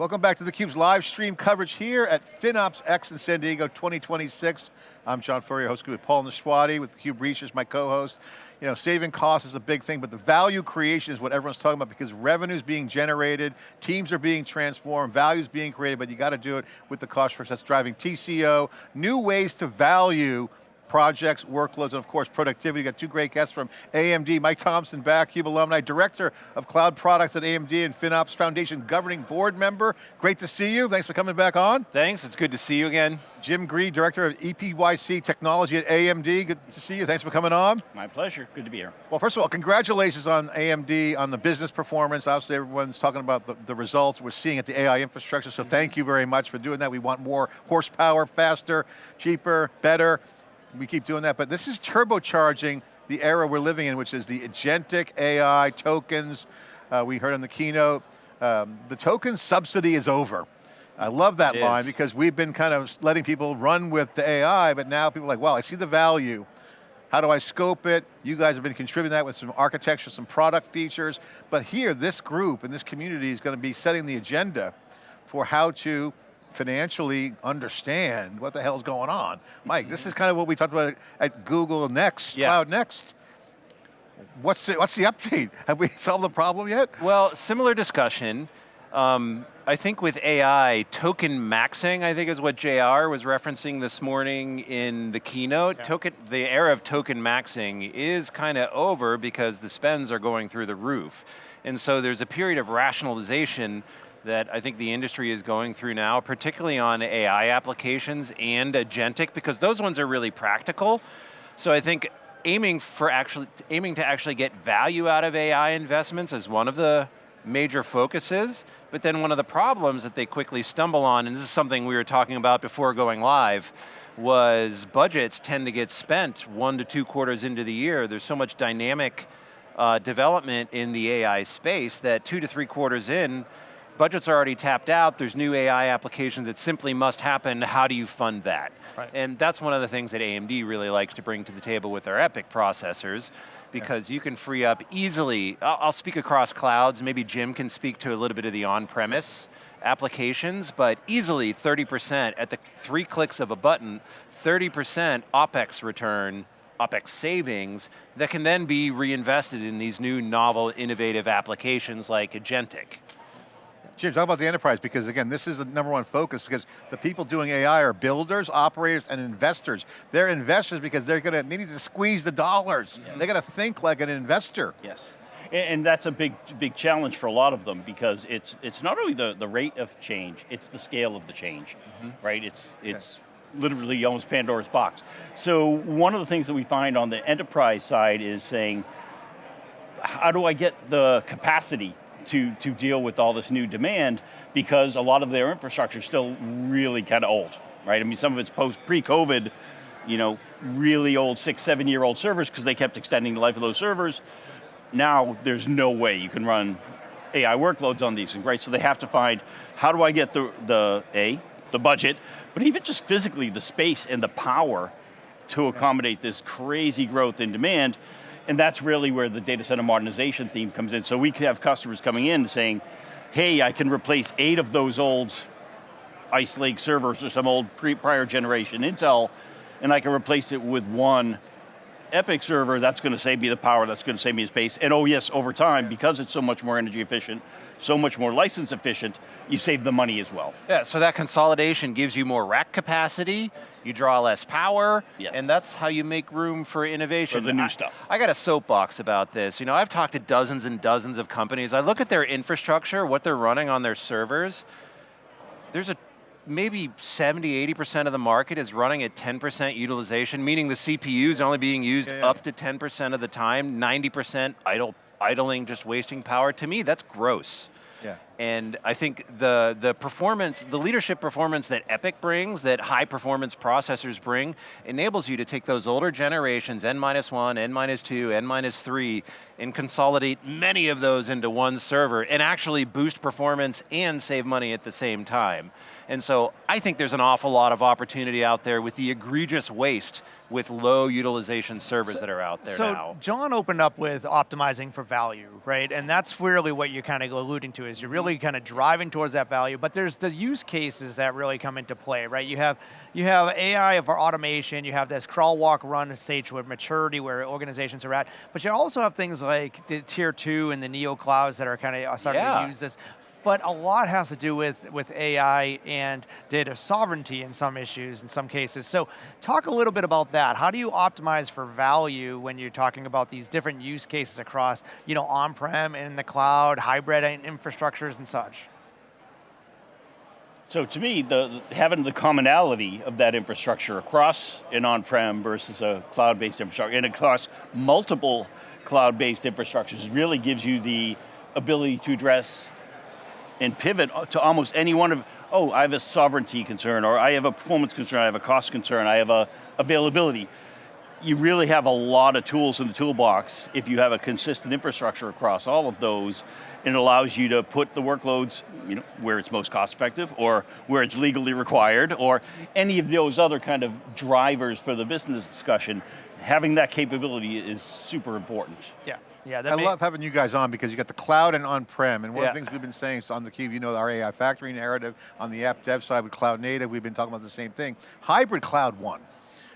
Welcome back to theCUBE's live stream coverage here at FinOps X in San Diego 2026. I'm John Furrier, host with Paul Nashawaty with theCUBE Research, my co-host. You know, saving costs is a big thing, but the value creation is what everyone's talking about because revenue's being generated, teams are being transformed, value's being created, but you got to do it with the cost first. That's driving TCO, new ways to value projects, workloads, and of course productivity. You got two great guests from AMD, Mike Thompson back, CUBE alumni, Director of Cloud Products at AMD and FinOps Foundation Governing Board Member. Great to see you, thanks for coming back on. Thanks, it's good to see you again. Jim Greene, Director of EPYC Technology at AMD, good to see you, thanks for coming on. My pleasure, good to be here. Well, first of all, congratulations on AMD, on the business performance. Obviously everyone's talking about the results we're seeing at the AI infrastructure, so thank you very much for doing that. We want more horsepower, faster, cheaper, better. We keep doing that, but this is turbocharging the era we're living in, which is the agentic AI tokens. We heard in the keynote, the token subsidy is over. I love that line because we've been kind of letting people run with the AI, but now people are like, wow, I see the value. How do I scope it? You guys have been contributing that with some architecture, some product features, but here, this group and this community is going to be setting the agenda for how to financially understand what the hell's going on. Mike, this is kind of what we talked about at Google Next, Cloud Next. What's the update? Have we solved the problem yet? Well, similar discussion. I think with AI, token maxing, I think is what JR was referencing this morning in the keynote. Yeah. The era of token maxing is kind of over because the spends are going through the roof. And so there's a period of rationalization that I think the industry is going through now, particularly on AI applications and agentic, because those ones are really practical. So I think aiming to actually get value out of AI investments is one of the major focuses, but then one of the problems that they quickly stumble on, and this is something we were talking about before going live, was budgets tend to get spent 1 to 2 quarters into the year. There's so much dynamic development in the AI space that 2 to 3 quarters in, budgets are already tapped out, there's new AI applications that simply must happen, how do you fund that? Right. And that's one of the things that AMD really likes to bring to the table with their EPYC processors, because you can free up easily, I'll speak across clouds, maybe Jim can speak to a little bit of the on-premise applications, but easily 30% at the 3 clicks of a button, 30% OpEx return, OpEx savings, that can then be reinvested in these new novel, innovative applications like agentic. Jim, talk about the enterprise, because again, this is the #1 focus, because the people doing AI are builders, operators, and investors. They're investors because they need to squeeze the dollars. Yes. They got to think like an investor. Yes, and that's a big challenge for a lot of them, because it's not only the rate of change, it's the scale of the change, right? It's literally almost Pandora's box. So one of the things that we find on the enterprise side is saying, how do I get the capacity to deal with all this new demand, because a lot of their infrastructure is still really kind of old, right? I mean, some of it's pre-COVID, you know, really old 6-7-year-old servers because they kept extending the life of those servers. Now, there's no way you can run AI workloads on these things, right? So they have to find, how do I get the budget, but even just physically the space and the power to accommodate this crazy growth in demand. And that's really where the data center modernization theme comes in. So we could have customers coming in saying, hey, I can replace 8 of those old Ice Lake servers or some old prior generation Intel, and I can replace it with one EPYC server. That's going to save me the power, that's going to save me the space. And oh yes, over time, because it's so much more energy efficient, so much more license efficient, you save the money as well. Yeah, so that consolidation gives you more rack capacity, you draw less power, and that's how you make room for innovation. For the new stuff. I got a soapbox about this. You know, I've talked to dozens and dozens of companies. I look at their infrastructure, what they're running on their servers. There's maybe 70–80% of the market is running at 10% utilization, meaning the CPU is only being used up to 10% of the time, 90% idling, just wasting power. To me, that's gross. Yeah. And I think the performance, the leadership performance that EPYC brings, that high performance processors bring, enables you to take those older generations, N-1, N-2, N-3, and consolidate many of those into one server and actually boost performance and save money at the same time. And so I think there's an awful lot of opportunity out there with the egregious waste with low utilization servers that are out there now. So John opened up with optimizing for value, right? And that's really what you're kind of alluding to, is you're really kind of driving towards that value, but there's the use cases that really come into play, right? You have AI for automation, you have this crawl, walk, run stage with maturity where organizations are at, but you also have things like the tier 2 and the neo clouds that are kind of starting to use this. But a lot has to do with AI and data sovereignty in some issues, in some cases. So talk a little bit about that. How do you optimize for value when you're talking about these different use cases across, on-prem and in the cloud, hybrid infrastructures and such? So to me, having the commonality of that infrastructure across an on-prem versus a cloud-based infrastructure, and across multiple cloud-based infrastructures really gives you the ability to address and pivot to almost any one of, I have a sovereignty concern, or I have a performance concern, I have a cost concern, I have a availability. You really have a lot of tools in the toolbox if you have a consistent infrastructure across all of those, and it allows you to put the workloads where it's most cost effective, or where it's legally required, or any of those other kind of drivers for the business discussion. Having that capability is super important. Yeah. I love having you guys on because you got the cloud and on-prem, and one of the things we've been saying is on theCUBE, our AI factory narrative, on the app dev side with cloud native, we've been talking about the same thing. Hybrid cloud won.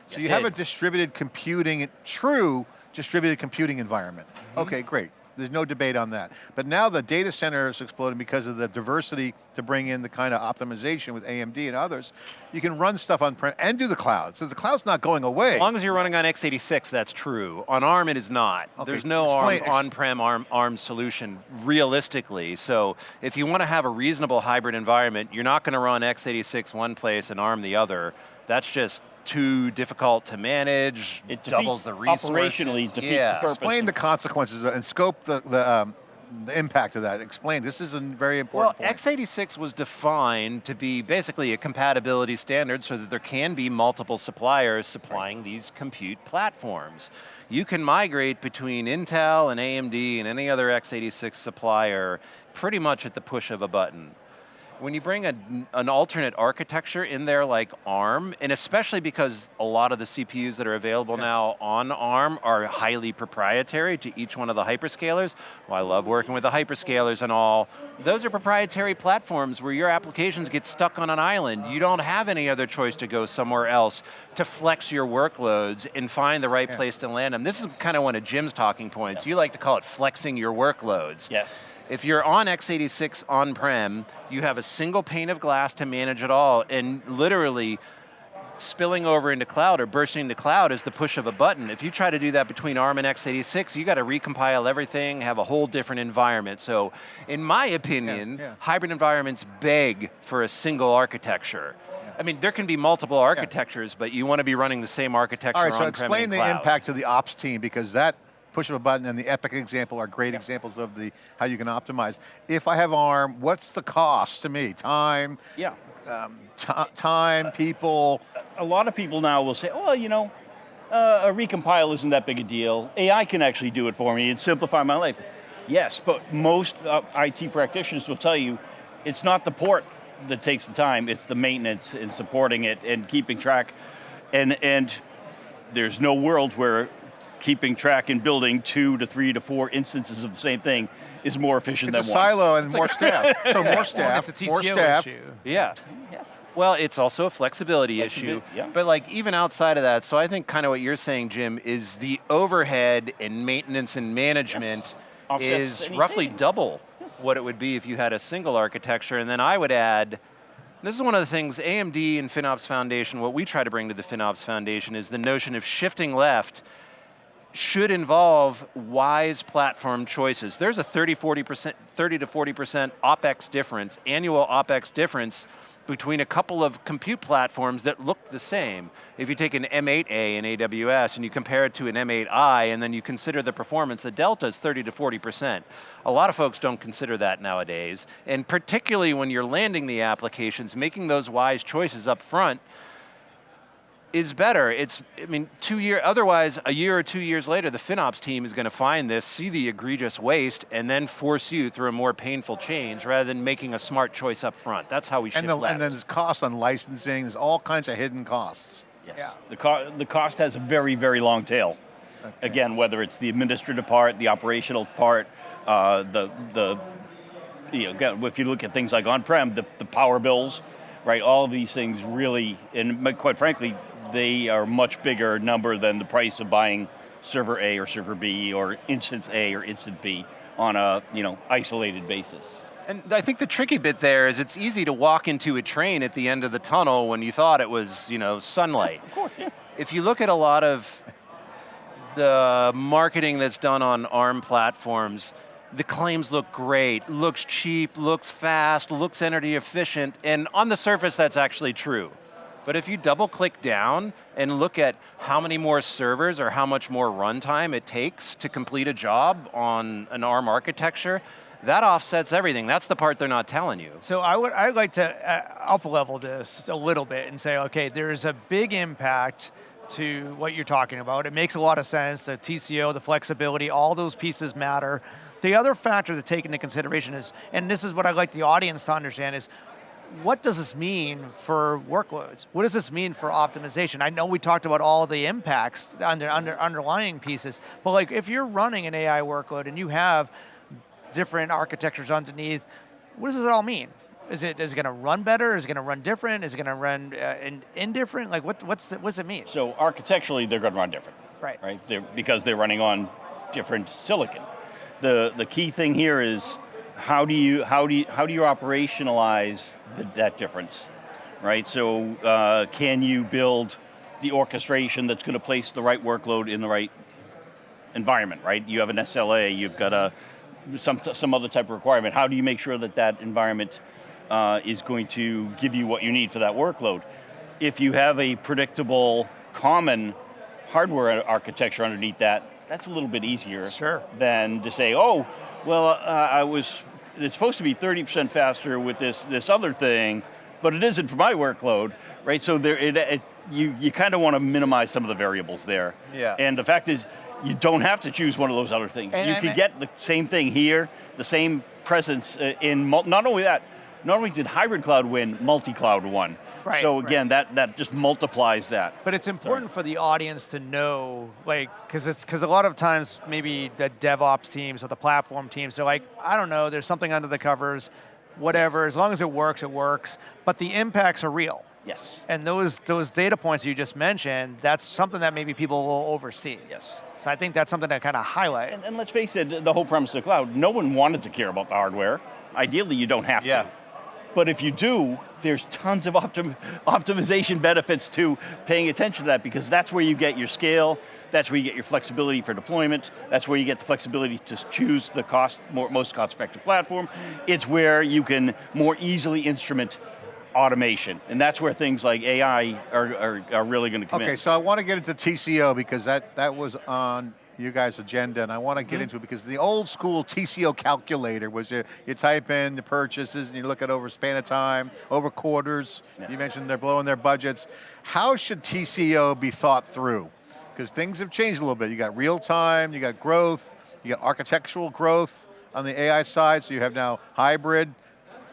So you have a distributed computing, true distributed computing environment. Okay, great. There's no debate on that. But now the data center is exploding because of the diversity to bring in the kind of optimization with AMD and others. You can run stuff on-prem and do the cloud. So the cloud's not going away. As long as you're running on x86, that's true. On ARM, it is not. Okay. There's no on-prem ARM solution, realistically. So if you want to have a reasonable hybrid environment, you're not going to run x86 one place and ARM the other. That's just too difficult to manage. It doubles the resources. Operationally defeats the purpose. Explain the consequences and scope the impact of that. Explain, this is a very important point. x86 was defined to be basically a compatibility standard so that there can be multiple suppliers supplying these compute platforms. You can migrate between Intel and AMD and any other x86 supplier pretty much at the push of a button. When you bring an alternate architecture in there like ARM, and especially because a lot of the CPUs that are available now on ARM are highly proprietary to each one of the hyperscalers. Well, I love working with the hyperscalers and all. Those are proprietary platforms where your applications get stuck on an island. You don't have any other choice to go somewhere else to flex your workloads and find the right place to land them. This is kind of one of Jim's talking points. You like to call it flexing your workloads. Yes. If you're on x86 on-prem, you have a single pane of glass to manage it all, and literally spilling over into cloud or bursting into cloud is the push of a button. If you try to do that between ARM and x86, you got to recompile everything, have a whole different environment. So in my opinion, hybrid environments beg for a single architecture. I mean, there can be multiple architectures, but you want to be running the same architecture on-prem and cloud. All right, so explain the impact to the ops team, because that push of a button and the EPYC example are great examples of how you can optimize. If I have ARM, what's the cost to me? Time, time, people. A lot of people now will say, a recompile isn't that big a deal. AI can actually do it for me and simplify my life. Yes, but most IT practitioners will tell you, it's not the port that takes the time, it's the maintenance and supporting it and keeping track. And there's no world where keeping track and building 2 to 3 to 4 instances of the same thing is more efficient than one. It's a silo and more staff. So more staff, it's a TCO more staff. issue. Yeah. Yes. Well, it's also a flexibility issue, but like even outside of that, so I think kind of what you're saying, Jim, is the overhead and maintenance and management is roughly double what it would be if you had a single architecture. And then I would add, this is one of the things AMD and FinOps Foundation, what we try to bring to the FinOps Foundation is the notion of shifting left should involve wise platform choices. There's a 30 to 40% OpEx difference, annual OpEx difference between a couple of compute platforms that look the same. If you take an M8A in AWS and you compare it to an M8i and then you consider the performance, the delta is 30 to 40%. A lot of folks don't consider that nowadays, and particularly when you're landing the applications, making those wise choices up front is better. Otherwise, a year or 2 years later, the FinOps team is going to find this, see the egregious waste, and then force you through a more painful change rather than making a smart choice up front. That's how we shift left. And then there's costs on licensing, there's all kinds of hidden costs. Yes. Yeah. The cost has a very, very long tail. Okay. Again, whether it's the administrative part, the operational part, the if you look at things like on-prem, the power bills, right? All of these things really, and quite frankly, they are much bigger number than the price of buying server A or server B or instance A or instance B on a isolated basis. And I think the tricky bit there is it's easy to walk into a train at the end of the tunnel when you thought it was, sunlight. Of course, yeah. If you look at a lot of the marketing that's done on ARM platforms, the claims look great, looks cheap, looks fast, looks energy efficient, and on the surface that's actually true. But if you double click down and look at how many more servers or how much more runtime it takes to complete a job on an ARM architecture, that offsets everything. That's the part they're not telling you. So I'd like to up-level this a little bit and say, okay, there's a big impact to what you're talking about. It makes a lot of sense, the TCO, the flexibility, all those pieces matter. The other factor to take into consideration is, and this is what I'd like the audience to understand, is what does this mean for workloads? What does this mean for optimization? I know we talked about all the impacts, underlying pieces, but like if you're running an AI workload and you have different architectures underneath, what does it all mean? Is it going to run better? Is it going to run different? Is it going to run indifferent? Like what's it mean? So architecturally, they're going to run different, right? Because they're running on different silicon. The key thing here is how do you operationalize that difference, right? So can you build the orchestration that's going to place the right workload in the right environment, right? You have an SLA, you've got some other type of requirement. How do you make sure that environment is going to give you what you need for that workload? If you have a predictable, common hardware architecture underneath that, that's a little bit easier than to say, oh, well, it's supposed to be 30% faster with this other thing, but it isn't for my workload, right? So you kind of want to minimize some of the variables there. Yeah. And the fact is, you don't have to choose one of those other things. You could get the same thing here, the same presence in, not only did hybrid cloud win, multi-cloud won. Right, so again, that just multiplies that. But it's important for the audience to know, like, because a lot of times maybe the DevOps teams or the platform teams, they're like, I don't know, there's something under the covers, whatever, as long as it works, but the impacts are real. Yes. And those data points you just mentioned, that's something that maybe people will oversee. Yes. So I think that's something to kind of highlight. And let's face it, the whole premise of the cloud, no one wanted to care about the hardware. Ideally, you don't have to. But if you do, there's tons of optimization benefits to paying attention to that, because that's where you get your scale, that's where you get your flexibility for deployment, that's where you get the flexibility to choose the most cost-effective platform. It's where you can more easily instrument automation, and that's where things like AI are really going to come in. Okay, so I want to get into TCO because that was on you guys' agenda, and I want to get into it because the old school TCO calculator was you type in the purchases and you look at over span of time, over quarters. Yeah. You mentioned they're blowing their budgets. How should TCO be thought through? Because things have changed a little bit. You got real time, you got growth, you got architectural growth on the AI side, so you have now hybrid,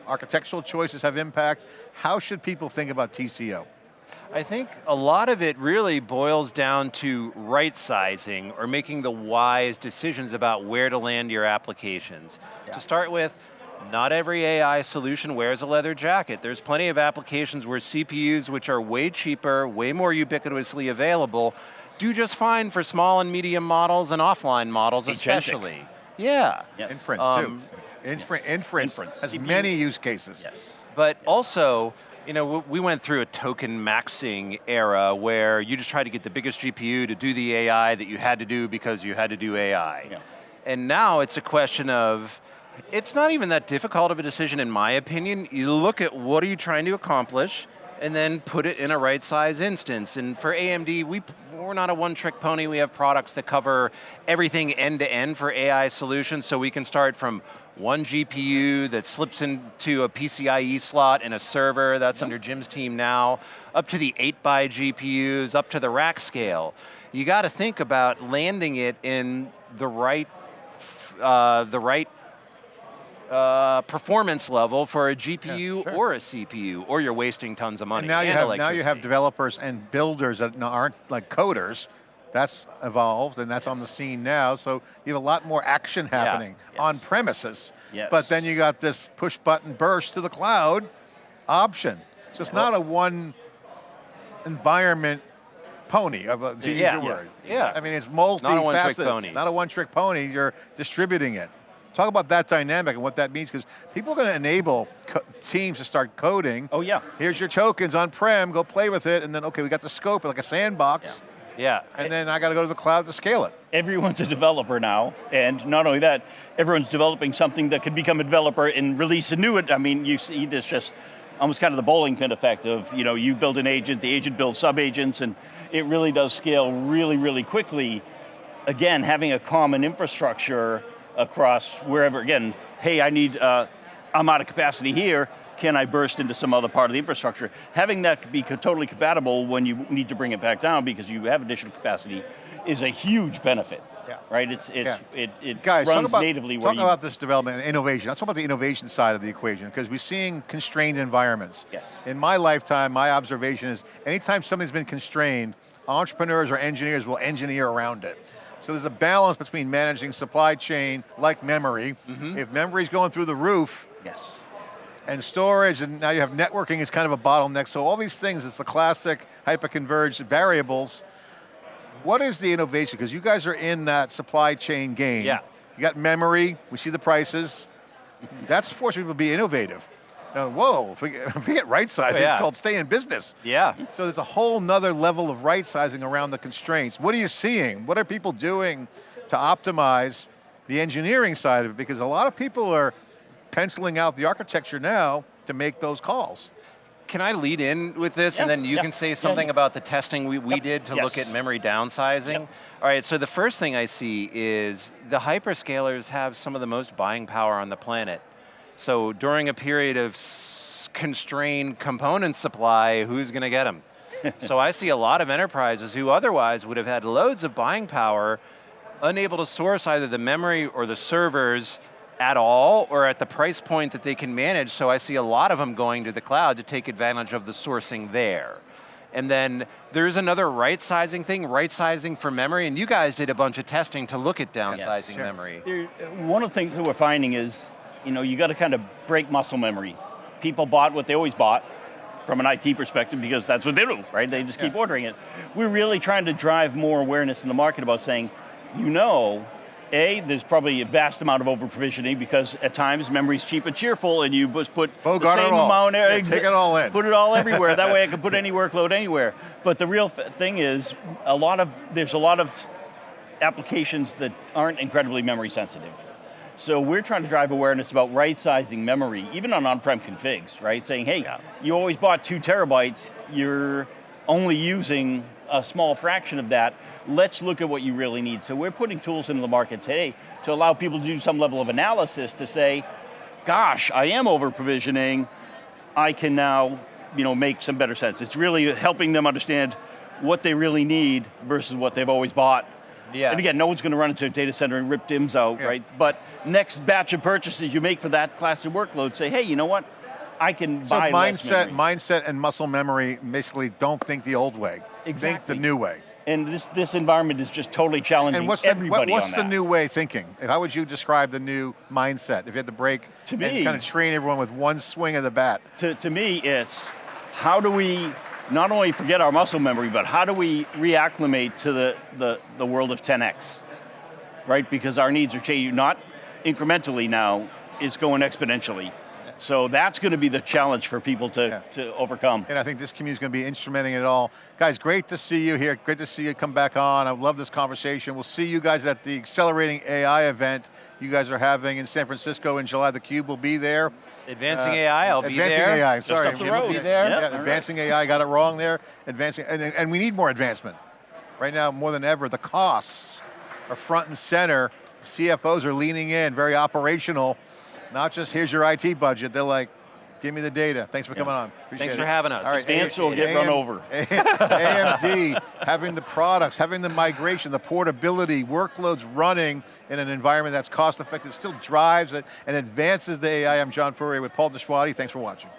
architectural choices have impact. How should people think about TCO? I think a lot of it really boils down to right sizing or making the wise decisions about where to land your applications. Yeah. To start with, not every AI solution wears a leather jacket. There's plenty of applications where CPUs, which are way cheaper, way more ubiquitously available, do just fine for small and medium models and offline models especially. Yeah. Yes. Inference too. Inference has many use cases. Yes. But also, we went through a token maxing era where you just tried to get the biggest GPU to do the AI that you had to do because you had to do AI. Yeah. And now it's a question of, it's not even that difficult of a decision in my opinion. You look at what are you trying to accomplish and then put it in a right size instance. And for AMD, we're not a one-trick pony. We have products that cover everything end-to-end for AI solutions, so we can start from one GPU that slips into a PCIe slot in a server, that's under Jim's team now, up to the 8x GPUs, up to the rack scale. You got to think about landing it in the right performance level for a GPU or a CPU, or you're wasting tons of money. And now you have developers and builders that aren't like coders, That's evolved and that's on the scene now, so you have a lot more action happening on premises. Yes. But then you got this push button burst to the cloud option. So it's not a one environment pony, to use your word. Yeah. I mean, it's multifaceted. Not a one-trick pony. Not a one-trick pony, you're distributing it. Talk about that dynamic and what that means, because people are going to enable teams to start coding. Oh yeah. Here's your tokens on-prem, go play with it, and then, okay, we got the scope, like a sandbox. Yeah. And then I got to go to the cloud to scale it. Everyone's a developer now, and not only that, everyone's developing something that could become a developer and release a new, I mean, you see this just almost kind of the bowling pin effect of, you build an agent, the agent builds sub-agents, and it really does scale really, really quickly. Again, having a common infrastructure across wherever, again, hey, I'm out of capacity here, can I burst into some other part of the infrastructure? Having that be totally compatible when you need to bring it back down because you have additional capacity is a huge benefit, right? It Guys, runs natively where talk about this development and innovation. Let's talk about the innovation side of the equation, because we're seeing constrained environments. Yes. In my lifetime, my observation is anytime something's been constrained, entrepreneurs or engineers will engineer around it. So there's a balance between managing supply chain, like memory. If memory's going through the roof, and storage, and now you have networking is kind of a bottleneck. So all these things, it's the classic hyperconverged variables. What is the innovation? Because you guys are in that supply chain game. Yeah. You got memory, we see the prices. That's forcing people to be innovative. Now, whoa, if we get right sizing, it's called stay in business. Yeah. So there's a whole nother level of right sizing around the constraints. What are you seeing? What are people doing to optimize the engineering side of it? Because a lot of people are penciling out the architecture now to make those calls. Can I lead in with this, and then you can say something about the testing we did to look at memory downsizing? All right, so the first thing I see is the hyperscalers have some of the most buying power on the planet. So during a period of constrained component supply, who's going to get them? So I see a lot of enterprises who otherwise would have had loads of buying power, unable to source either the memory or the servers at all, or at the price point that they can manage. So I see a lot of them going to the cloud to take advantage of the sourcing there. And then there's another right sizing thing, right sizing for memory, and you guys did a bunch of testing to look at downsizing memory. One of the things that we're finding is, you got to kind of break muscle memory. People bought what they always bought from an IT perspective because that's what they do, right? They just keep ordering it. We're really trying to drive more awareness in the market about saying, there's probably a vast amount of over-provisioning because at times memory's cheap and cheerful and you just put the same amount, take it all in. Put it all everywhere, that way I can put any workload anywhere. But the real thing is, there's a lot of applications that aren't incredibly memory sensitive. So we're trying to drive awareness about right-sizing memory, even on on-prem configs, right? Saying, hey, you always bought 2 terabytes, you're only using a small fraction of that. Let's look at what you really need. So we're putting tools into the market today to allow people to do some level of analysis to say, gosh, I am over-provisioning, I can now make some better sense. It's really helping them understand what they really need versus what they've always bought. And again, no one's going to run into a data center and rip DIMMs out, right? But next batch of purchases you make for that class of workload, say, hey, you know what? I can buy less memory. Mindset and muscle memory basically don't think the old way. Think the new way. And this environment is just totally challenging everybody on that. What's the new way of thinking? How would you describe the new mindset if you had to break and kind of train everyone with one swing of the bat? To me, it's how do we not only forget our muscle memory, but how do we reacclimate to the world of 10x, right? Because our needs are changing, not incrementally now, it's going exponentially. So that's going to be the challenge for people to overcome. And I think this community is going to be instrumenting it all. Guys, great to see you here. Great to see you come back on. I love this conversation. We'll see you guys at the Accelerating AI event you guys are having in San Francisco in July. theCUBE will be there. Advancing AI, I'll be there. Advancing AI, sorry. Just up the road. Be there. Yeah, advancing AI, got it wrong there. Advancing, and we need more advancement. Right now, more than ever, the costs are front and center. CFOs are leaning in, very operational. Not just, here's your IT budget. They're like, give me the data. Thanks for coming on. Appreciate Thanks for having us. All right, Answer will get run over. AMD, having the products, having the migration, the portability, workloads running in an environment that's cost effective, still drives it and advances the AI. I'm John Furrier with Paul Nashawaty. Thanks for watching.